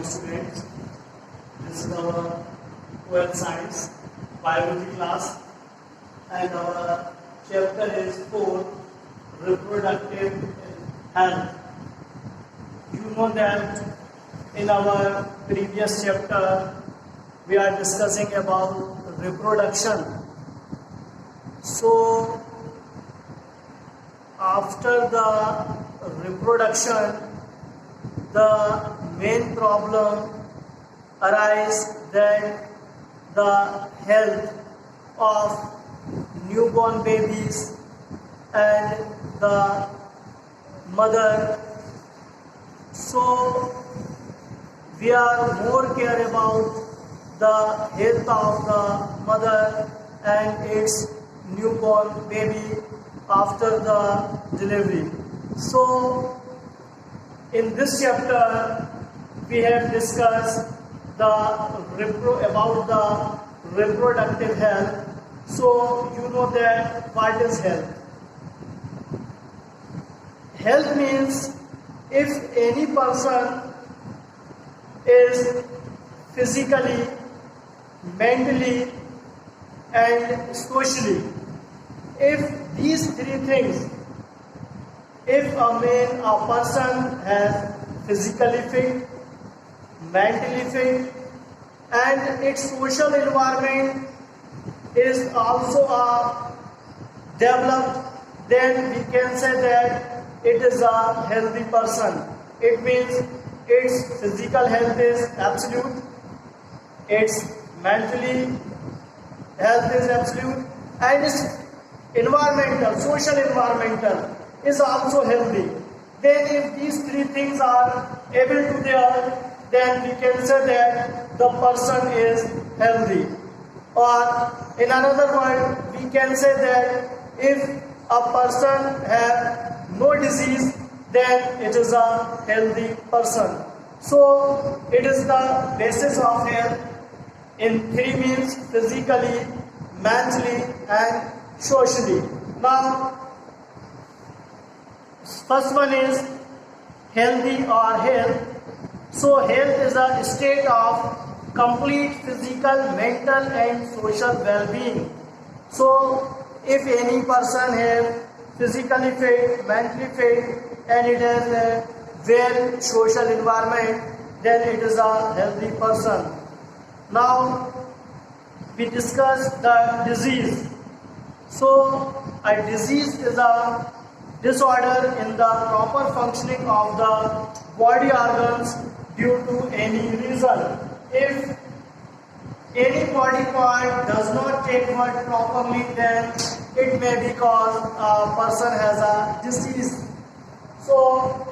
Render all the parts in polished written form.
morning, students. This is our 12th science biology class, and our chapter is 4, reproductive health. You know that in our previous chapter we are discussing about reproduction. So after the reproduction, the main problem arises that the health of newborn babies and the mother. So we are more care about the health of the mother and its newborn baby after the delivery. So in this chapter we have discussed about the reproductive health. So you know that what is health? Health means if any person is physically, mentally and socially, if these three things, if a person has physically fit, mentally fit and its social environment is also developed, then we can say that it is a healthy person. It means its physical health is absolute, its mentally health is absolute, and its social environmental is also healthy. Then if these three things are able to there, then we can say that the person is healthy. Or in another word, we can say that if a person has no disease, then it is a healthy person. So it is the basis of health in three means: physically, mentally and socially. Now first one is healthy or health. So health is a state of complete physical, mental and social well-being. So if any person has physically fit, mentally fit and it has a well social environment, then it is a healthy person. Now we discuss the disease. So a disease is a disorder in the proper functioning of the body organs due to any reason. If any body part does not take work properly, then it may be cause a person has a disease. So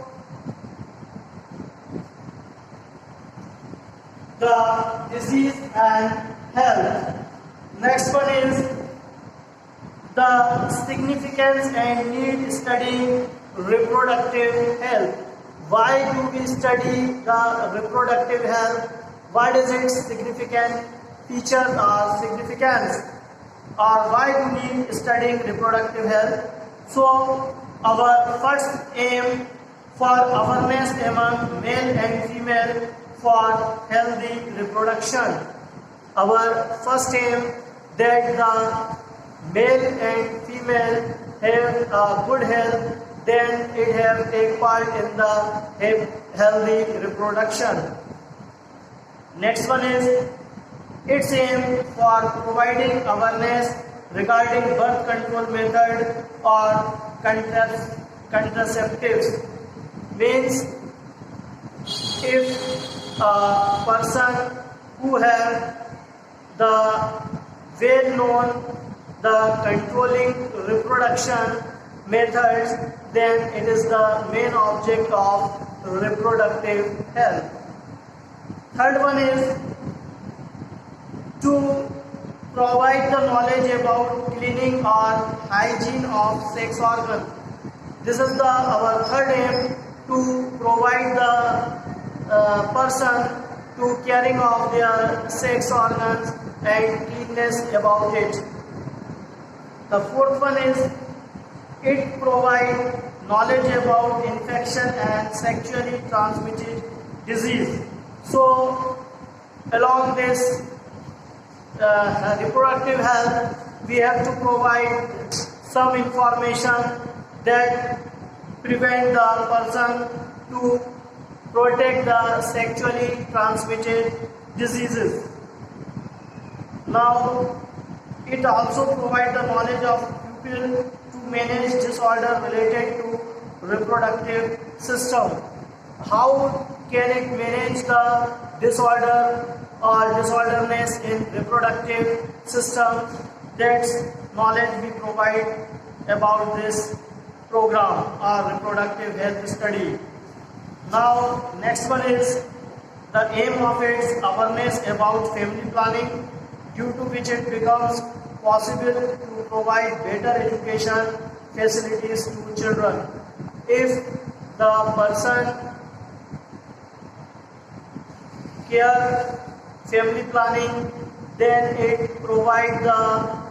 the disease and health. Next one is the significance and need studying reproductive health. Why do we study the reproductive health? What is its significant features or significance? Or why do we studying reproductive health? So our first aim for awareness among male and female for healthy reproduction. Our first aim that the male and female have good health, then it have take part in the healthy reproduction. Next one is its aim for providing awareness regarding birth control method or contraceptives. Means if a person who have the well-known the controlling reproduction methods, then it is the main object of reproductive health. Third one is to provide the knowledge about cleaning or hygiene of sex organ. This is our third aim, to provide the person to caring of their sex organs and cleanness about it. The fourth one is it provides knowledge about infection and sexually transmitted disease. So along this reproductive health, we have to provide some information that prevent the person to protect the sexually transmitted diseases. Now, it also provides the knowledge of people to manage disorder related to reproductive system. How can it manage the disorder or disorderness in reproductive system? That's knowledge we provide about this program or reproductive health study. Now, next one is the aim of its awareness about family planning, due to which it becomes possible to provide better education facilities to children. If the person care family planning, then it provides the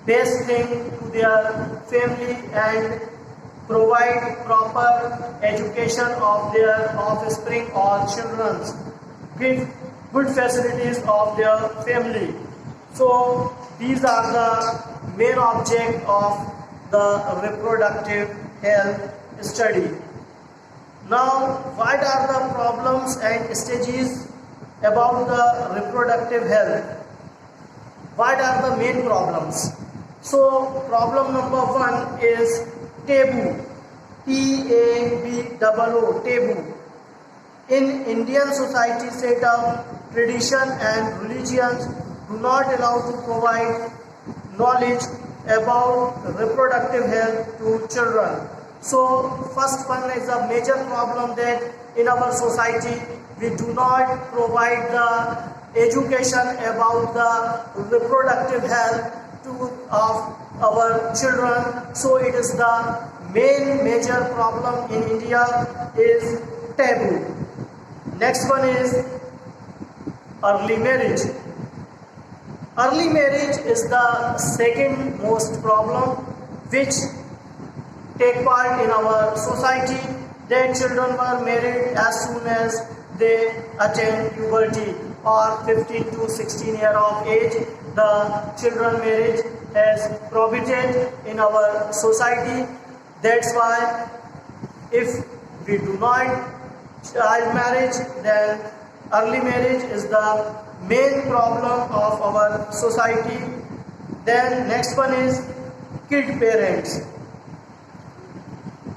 best thing to their family and provide proper education of their offspring or children, give good facilities of their family. So these are the main object of the reproductive health study. Now, what are the problems and stages about the reproductive health? What are the main problems? So problem number 1 is taboo. T-A-B-O-O, taboo. In Indian society setup, tradition and religions do not allow to provide knowledge about reproductive health to children. So first one is a major problem that in our society we do not provide the education about the reproductive health of our children. So it is the main major problem in India is taboo. Next one is early marriage. Early marriage is the second most problem which take part in our society, that children were married as soon as they attain puberty or 15 to 16 years of age. The children marriage is prohibited in our society. That's why if we do not child marriage, then early marriage is the main problem of our society. Then next one is kid parents.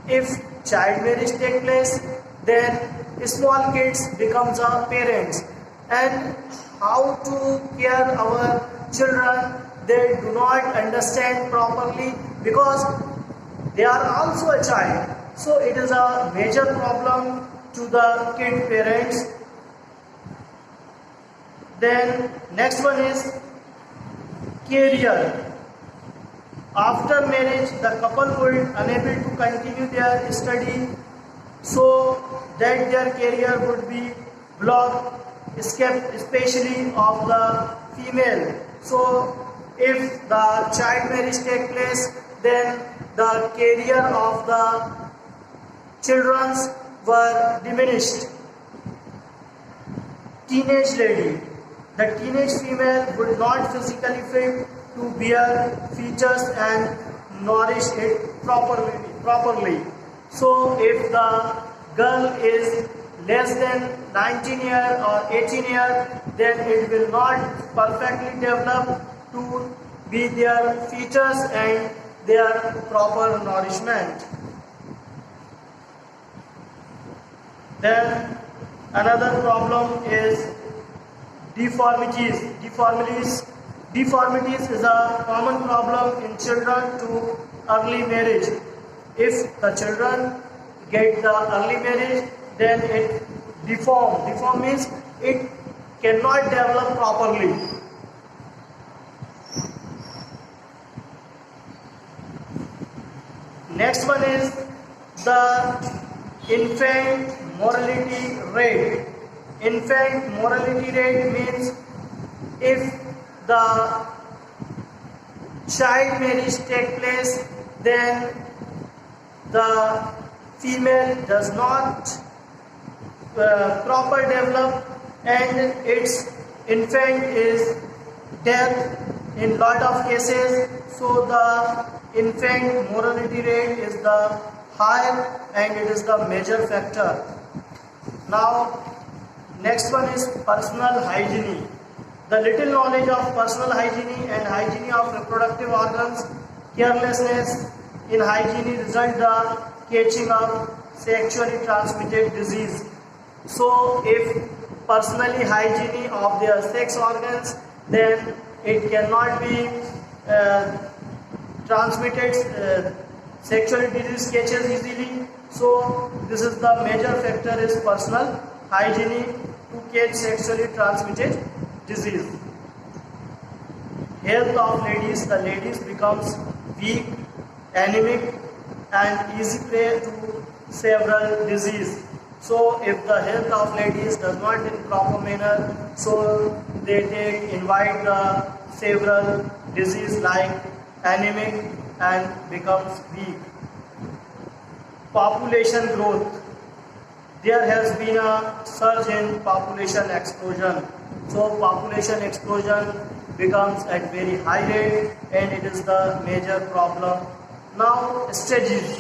If child marriage take place, then small kids becomes our parents, and how to care our children they do not understand properly because they are also a child. So it is a major problem to the kid parents. Then next one is career. After marriage, the couple would unable to continue their study, so that their career would be blocked, especially of the female. So if the child marriage take place, then the career of the children were diminished. Teenage lady. The teenage female would not physically fit to bear features and nourish it properly. So if the girl is less than 19 years or 18 years, then it will not perfectly develop to be their features and their proper nourishment. Then another problem is deformities. Deformities is a common problem in children to early marriage. If the children get the early marriage, then it deform. Deform means it cannot develop properly. Next one is the infant mortality rate. Infant mortality rate means if the child marriage take place, then the female does not proper develop, and its infant is death in lot of cases. So the infant mortality rate is the high, and it is the major factor. Now next one is personal hygiene. The little knowledge of personal hygiene and hygiene of reproductive organs, carelessness in hygiene result the catching of sexually transmitted disease. So if personally hygiene of their sex organs, then it cannot be transmitted, sexually disease catches easily. So this is the major factor is personal hygiene to catch sexually transmitted disease. Health of ladies, the ladies becomes weak, anemic, and easy prey to several disease. So if the health of ladies does not in proper manner, so they invite the several disease like anemic and becomes weak. Population growth. There has been a surge in population explosion. So population explosion becomes at very high rate, and it is the major problem. Now stages.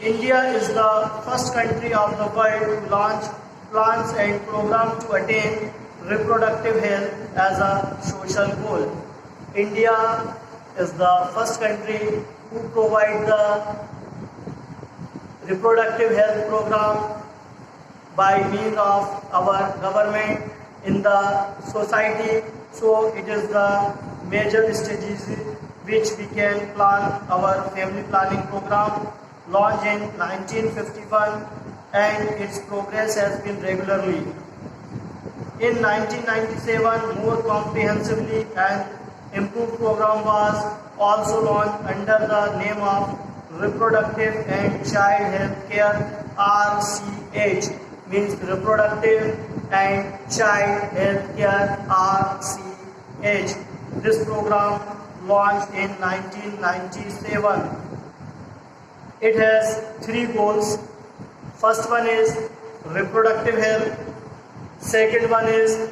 India is the first country of the world to launch plans and programs to attain reproductive health as a social goal. India is the first country who provide the reproductive health program by means of our government in the society. So it is the major stages which we can plan our family planning program, launched in 1951, and its progress has been regularly. In 1997, more comprehensively and improved program was also launched under the name of Reproductive and Child Health Care, RCH, means Reproductive and Child Health Care, RCH. This program launched in 1997. It has 3 goals. First one is reproductive health. Second one is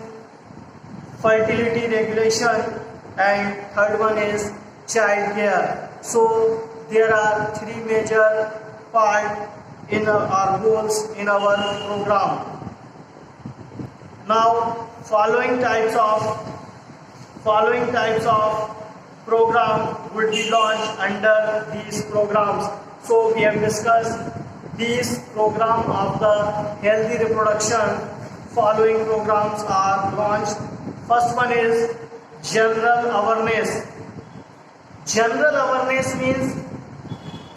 fertility regulation, and third one is child care. So there are 3 major parts in our goals in our program. Now following types of program would be launched under these programs. So we have discussed these program of the healthy reproduction. Following programs are launched. First one is general awareness. General awareness means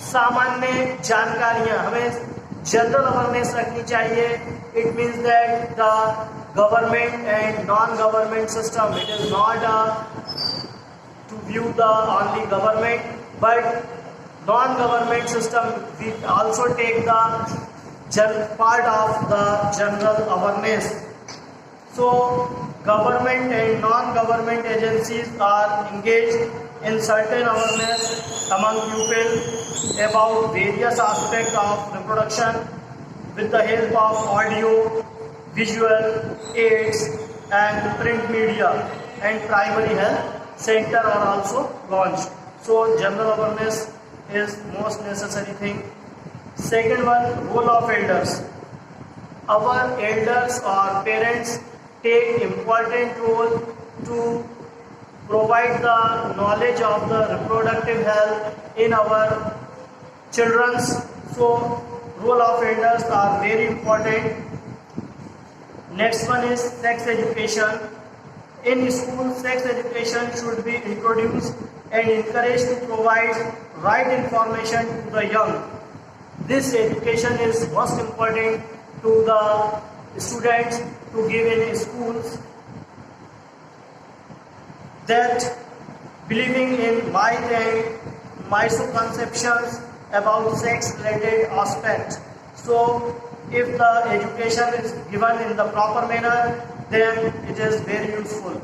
सामान्य जानकारियाँ, हमें general awareness रखनी चाहिए. It means that the government and non-government system, it is not to view the only government, but non-government system, we also take the part of the general awareness. So government and non-government agencies are engaged in certain awareness among people about various aspects of reproduction with the help of audio, visual aids, and print media, and primary health center are also launched. So general awareness is most necessary thing. Second one, role of elders. Our elders or parents take important role to provide the knowledge of the reproductive health in our children's. So role of elders are very important. Next one is sex education. In school, sex education should be introduced and encouraged to provide right information to the young. This education is most important to the students to give in schools, that believing in myth and misconceptions about sex related aspects. So if the education is given in the proper manner, then it is very useful.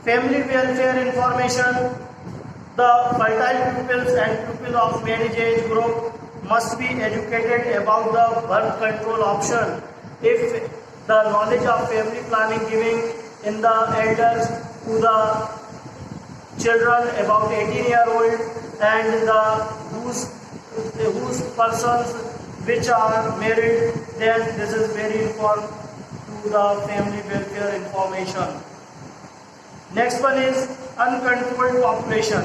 Family welfare information. The fertile pupils and pupils of marriage age group must be educated about the birth control option. If the knowledge of family planning giving in the elders to the children about 18-year-old and the whose persons which are married, then this is very important to the family welfare information. Next one is uncontrolled population.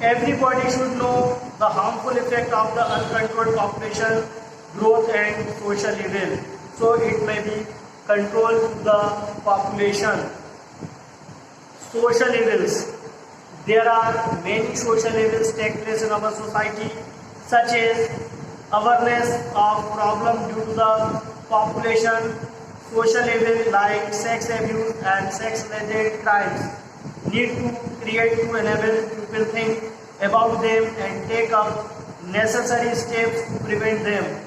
Everybody should know the harmful effect of the uncontrolled population growth and social evil. So it may be controlled the population. Social evils. There are many social evils take place in our society, such as awareness of problem due to the population, social evil like sex abuse and sex-related crimes. Need to create to enable people think about them and take up necessary steps to prevent them.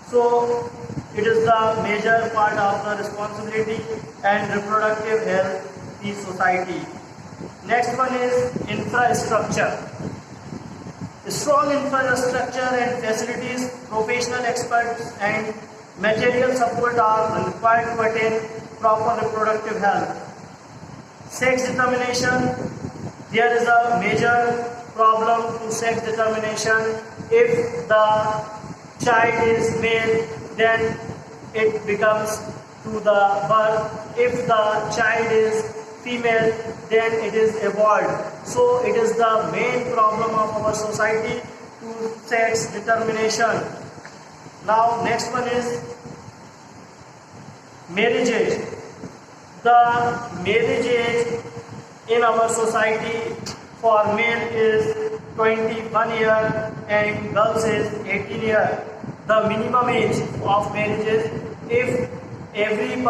So it is the major part of the responsibility and reproductive health in society. Next one is infrastructure. Strong infrastructure and facilities, professional experts and material support are required to attain proper reproductive health. Sex determination. There is a major problem to sex determination. If the child is male, then it becomes to the birth. If the child is female, then it is evolved. So it is the main problem of our society to sex determination. Now next one is marriage age. The marriage age in our society for male is 21 year and girls is 18 year. The minimum age of marriage is if any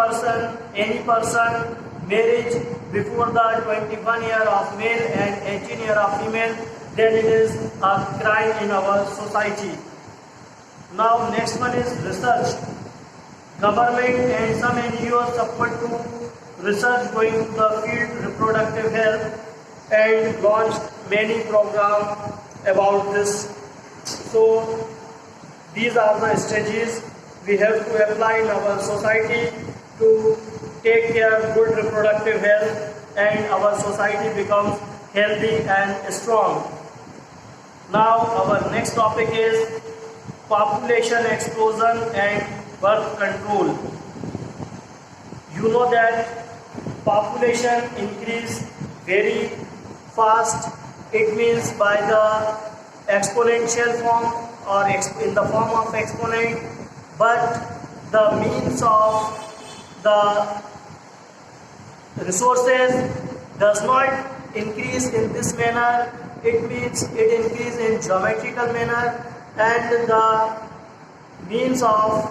person marriage before the 21 year of male and 18 year of female, then it is a crime in our society. Now next one is research. Government and some NGOs support to research going to the field reproductive health and launched many programs about this. So these are the strategies we have to apply in our society to take care of good reproductive health and our society becomes healthy and strong. Now our next topic is population explosion and birth control. You know that population increase very fast. It means by the exponential form or in the form of exponent, but the means of the resources does not increase in this manner. It means it increase in geometrical manner, and the means of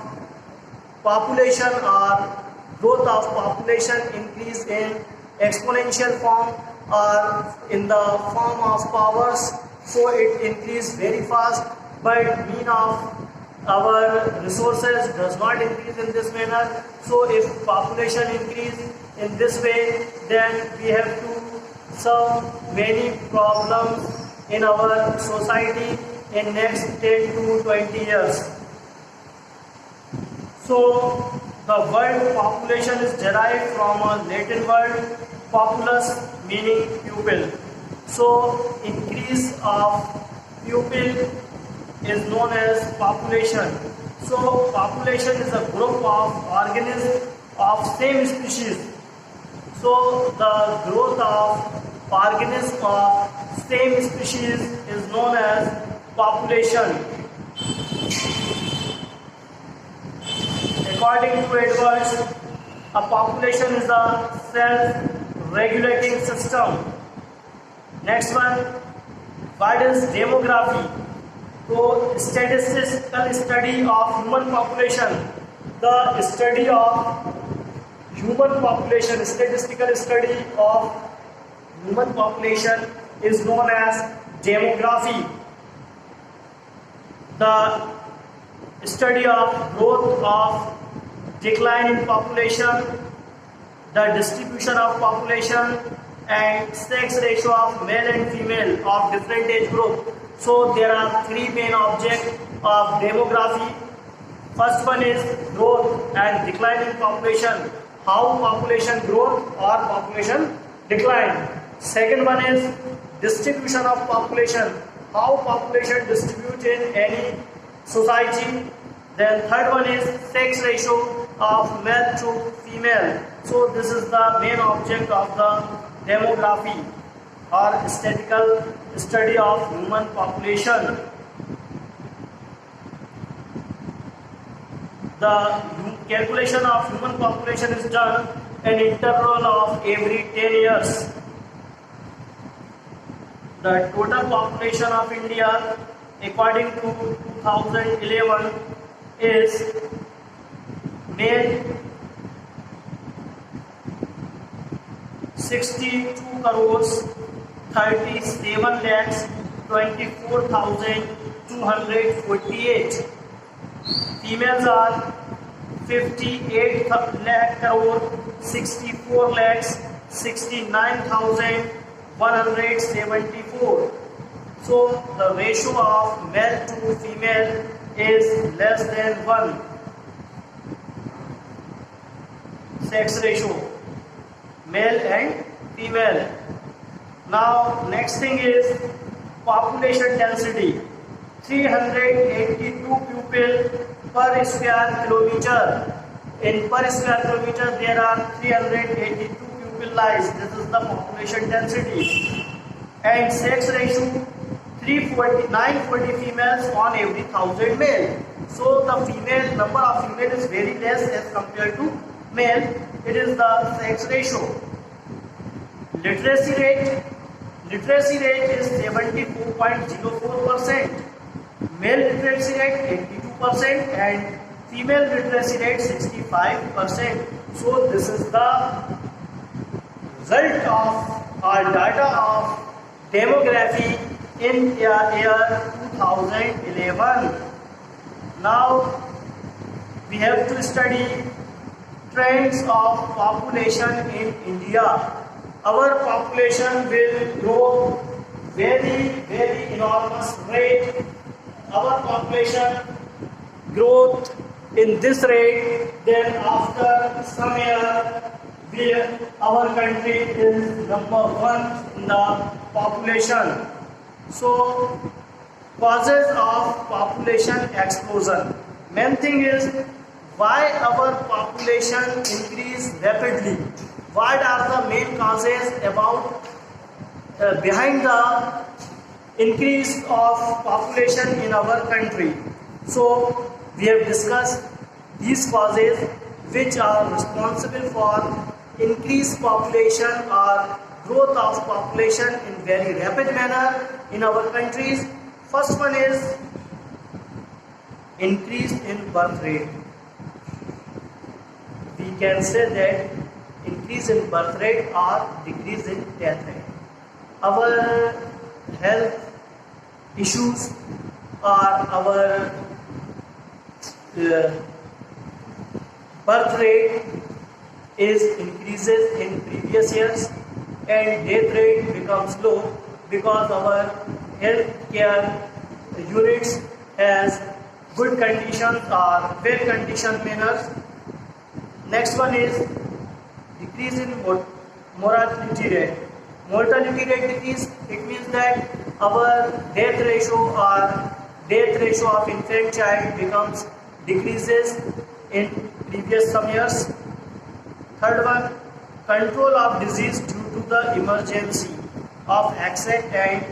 population or growth of population increase in exponential form or in the form of powers. So it increase very fast, but mean of our resources does not increase in this manner. So if population increase in this way, then we have to solve many problems in our society in next 10 to 20 years. So the word population is derived from a Latin word populus, meaning pupil. So increase of pupil is known as population. So population is a group of organisms of same species. So the growth of organisms of same species is known as population. According to Edwards, a population is a self-regulating system. Next one, what is demography? So, statistical study of human population. The study of human population, statistical study of human population is known as demography. The study of growth of decline in population, the distribution of population, and sex ratio of male and female of different age group. So there are three main objects of demography. First one is growth and decline in population, how population growth or population decline. Second one is distribution of population, how population distribute in any society. Then third one is sex ratio of male to female. So this is the main object of the demography or statistical study of human population. The calculation of human population is done an interval of every 10 years. The total population of India according to 2011 is male 62 crores 37 lakhs 24,248. Females are 58 lakh crore 64 lakhs 69,174. So the ratio of male to female is less than 1. Sex ratio, male and female. Now next thing is population density. 382 people per square kilometer. In per square kilometer there are 382 people lives. This is the population density. And sex ratio 940 females on every 1,000 male. So the female number of female is very less as compared to male. It is the sex ratio. Literacy rate is 74.04%. Male literacy rate 82% and female literacy rate 65%. So this is the result of or data of demography in year 2011. Now we have to study trends of population in India. Our population will grow very enormous rate. Our population growth in this rate, then after some year our country is number 1 in the population. So causes of population explosion. Main thing is why our population increase rapidly. What are the main causes about behind the increase of population in our country? So we have discussed these causes which are responsible for increased population or growth of population in very rapid manner in our countries. First one is increase in birth rate. We can say that increase in birth rate or decrease in death rate. Our health issues or our birth rate is increases in previous years and death rate becomes low because our health care units has good conditions or well conditioned manners. Next one is decrease in mortality rate. Mortality rate decrease, it means that our death ratio or death ratio of infant child becomes decreases in previous some years. Third one, control of disease due to the emergency of accurate and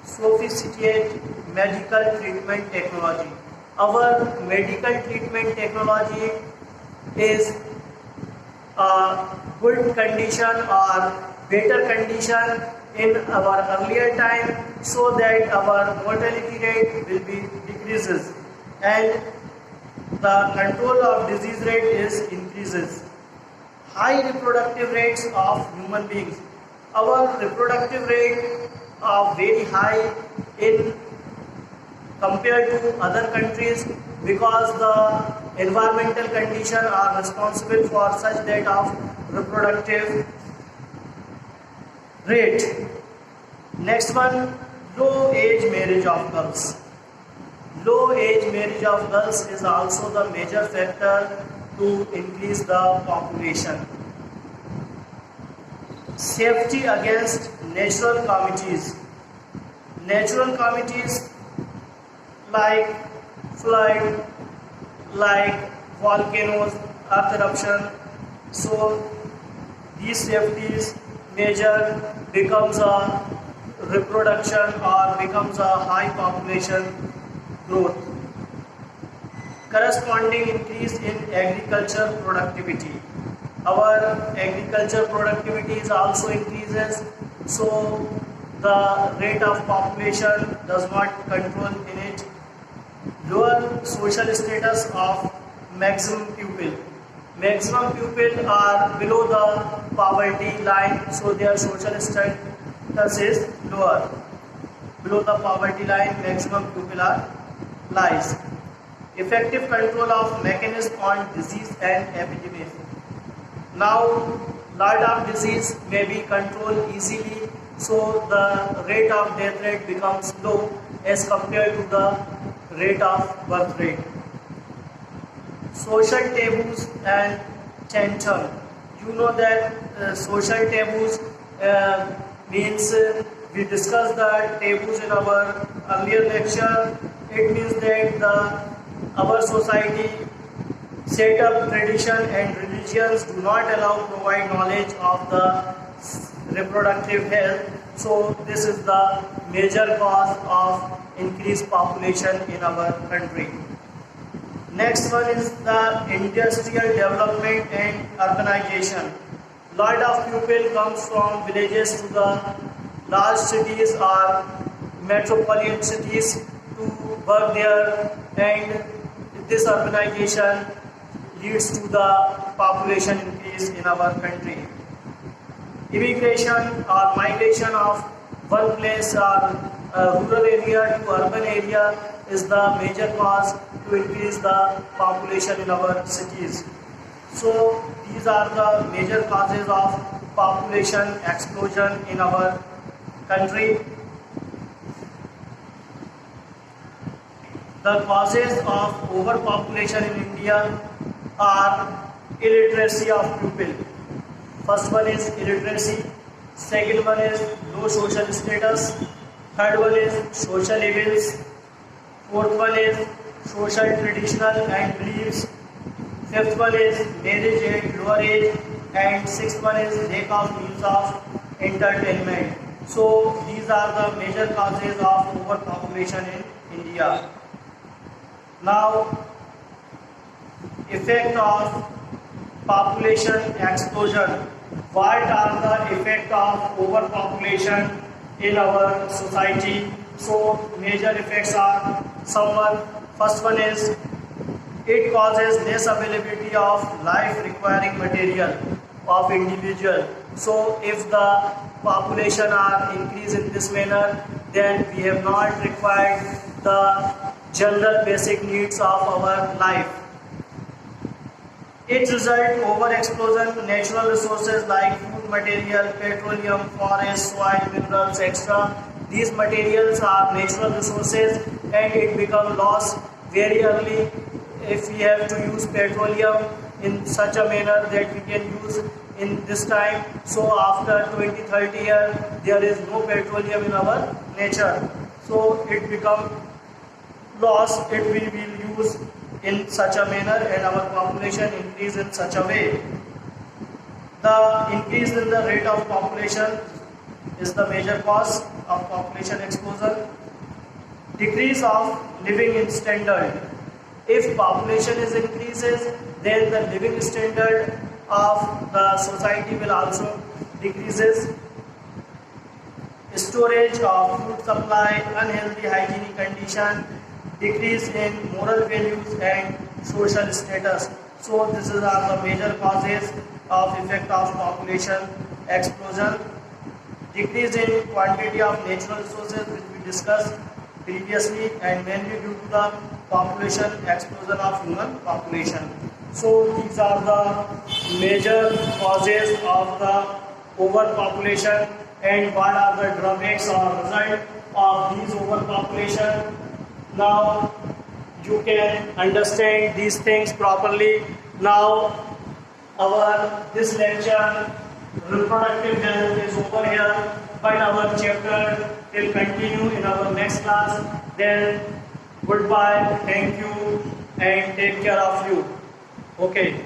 sophisticated medical treatment technology. Our medical treatment technology is a good condition or better condition in our earlier time so that our mortality rate will be decreases and the control of disease rate is increases. High reproductive rates of human beings. Our reproductive rate are very high in compared to other countries because the environmental conditions are responsible for such rate of reproductive rate. Next one, low age marriage of girls. Low age marriage of girls is also the major factor to increase the population. Safety against natural calamities. Natural calamities like flood, like volcanoes, earth eruption. So these safeties measure becomes a reproduction or becomes a high population growth. Corresponding increase in agriculture productivity. Our agriculture productivity is also increases, so the rate of population does not control in it. Lower social status of maximum pupil. Maximum pupil are below the poverty line, so their social status is lower. Below the poverty line, maximum pupil are lies. Effective control of mechanism on disease and epidemics. Now, lot of disease may be controlled easily, so the rate of death rate becomes low as compared to the rate of birth rate. Social taboos and tantrum. You know that social taboos means we discussed the taboos in our earlier lecture. It means that our society set up tradition and religions do not allow provide knowledge of the reproductive health. So this is the major cause of increased population in our country. Next one is the industrial development and urbanization. Lot of people comes from villages to the large cities or metropolitan cities to work there, and this urbanization leads to the population increase in our country. Immigration or migration of one place or rural area to urban area is the major cause to increase the population in our cities. So these are the major causes of population explosion in our country. The causes of overpopulation in India are illiteracy of pupil. First one is illiteracy, second one is low social status, third one is social evils, fourth one is social traditional and beliefs, fifth one is marriage at lower age, and sixth one is lack of means of entertainment. So these are the major causes of overpopulation in India. Now, effect of population explosion. What are the effect of overpopulation in our society? So major effects are first one is it causes less availability of life requiring material of individual. So if the population are increased in this manner, then we have not required the general basic needs of our life. It results over explosion natural resources like food material, petroleum, forest, soil, minerals, etc. These materials are natural resources and it becomes lost very early if we have to use petroleum in such a manner that we can use in this time. So after 20-30 years, there is no petroleum in our nature. So it becomes lost, it will be used in such a manner and our population increase in such a way. The increase in the rate of population is the major cause of population explosion. Decrease of living in standard. If population is increases, then the living standard of the society will also decreases. Storage of food supply, unhealthy hygienic condition, decrease in moral values and social status. So this is are the major causes of effect of population explosion. Decrease in quantity of natural resources, which we discussed previously, and mainly due to the population explosion of human population. So these are the major causes of the overpopulation and what are the drawbacks or result of these overpopulation. Now you can understand these things properly. Now our this lecture reproductive health is over here, but our chapter will continue in our next class. Then goodbye, thank you, and take care of you. Okay.